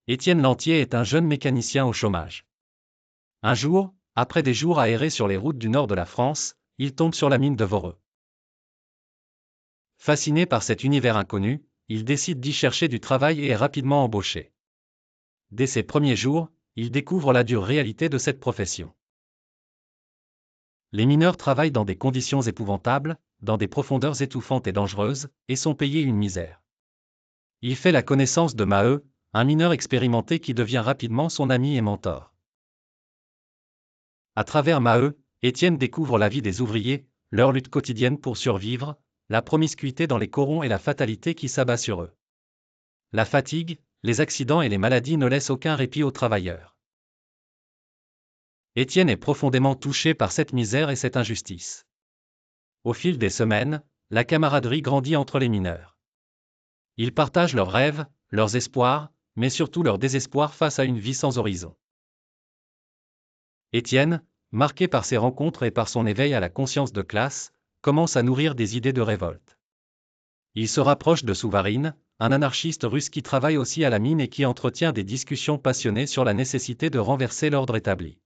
Étienne Lantier est un jeune mécanicien au chômage. Un jour, après des jours à errer sur les routes du nord de la France, il tombe sur la mine de Voreux. Fasciné par cet univers inconnu, il décide d'y chercher du travail et est rapidement embauché. Dès ses premiers jours, il découvre la dure réalité de cette profession. Les mineurs travaillent dans des conditions épouvantables, dans des profondeurs étouffantes et dangereuses, et sont payés une misère. Il fait la connaissance de Maheu, un mineur expérimenté qui devient rapidement son ami et mentor. À travers Maheu, Étienne découvre la vie des ouvriers, leur lutte quotidienne pour survivre, la promiscuité dans les corons et la fatalité qui s'abat sur eux. La fatigue, les accidents et les maladies ne laissent aucun répit aux travailleurs. Étienne est profondément touché par cette misère et cette injustice. Au fil des semaines, la camaraderie grandit entre les mineurs. Ils partagent leurs rêves, leurs espoirs, mais surtout leur désespoir face à une vie sans horizon. Étienne, marqué par ses rencontres et par son éveil à la conscience de classe, commence à nourrir des idées de révolte. Il se rapproche de Souvarine, un anarchiste russe qui travaille aussi à la mine et qui entretient des discussions passionnées sur la nécessité de renverser l'ordre établi.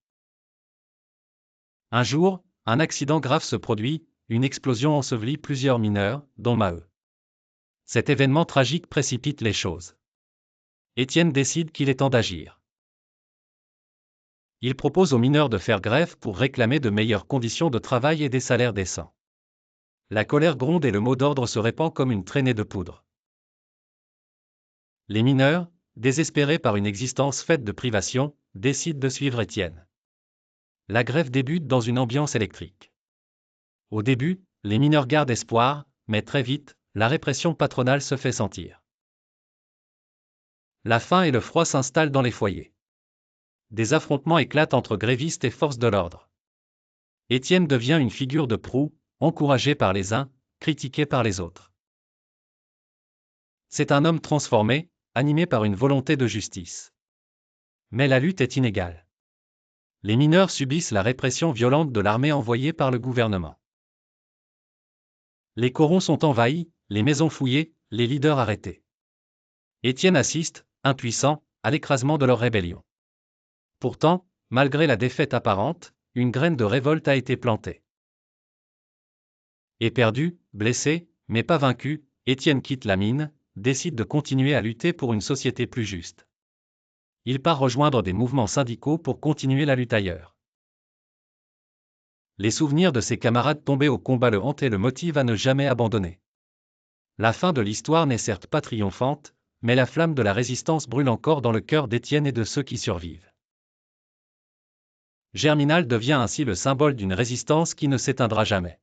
Un jour, un accident grave se produit, une explosion ensevelit plusieurs mineurs, dont Maheu. Cet événement tragique précipite les choses. Étienne décide qu'il est temps d'agir. Il propose aux mineurs de faire grève pour réclamer de meilleures conditions de travail et des salaires décents. La colère gronde et le mot d'ordre se répand comme une traînée de poudre. Les mineurs, désespérés par une existence faite de privations, décident de suivre Étienne. La grève débute dans une ambiance électrique. Au début, les mineurs gardent espoir, mais très vite, la répression patronale se fait sentir. La faim et le froid s'installent dans les foyers. Des affrontements éclatent entre grévistes et forces de l'ordre. Étienne devient une figure de proue, encouragé par les uns, critiqué par les autres. C'est un homme transformé, animé par une volonté de justice. Mais la lutte est inégale. Les mineurs subissent la répression violente de l'armée envoyée par le gouvernement. Les corons sont envahis, les maisons fouillées, les leaders arrêtés. Étienne assiste, impuissant, à l'écrasement de leur rébellion. Pourtant, malgré la défaite apparente, une graine de révolte a été plantée. Éperdu, blessé, mais pas vaincu, Étienne quitte la mine, décide de continuer à lutter pour une société plus juste. Il part rejoindre des mouvements syndicaux pour continuer la lutte ailleurs. Les souvenirs de ses camarades tombés au combat le hantent et le motivent à ne jamais abandonner. La fin de l'histoire n'est certes pas triomphante, mais la flamme de la résistance brûle encore dans le cœur d'Étienne et de ceux qui survivent. Germinal devient ainsi le symbole d'une résistance qui ne s'éteindra jamais.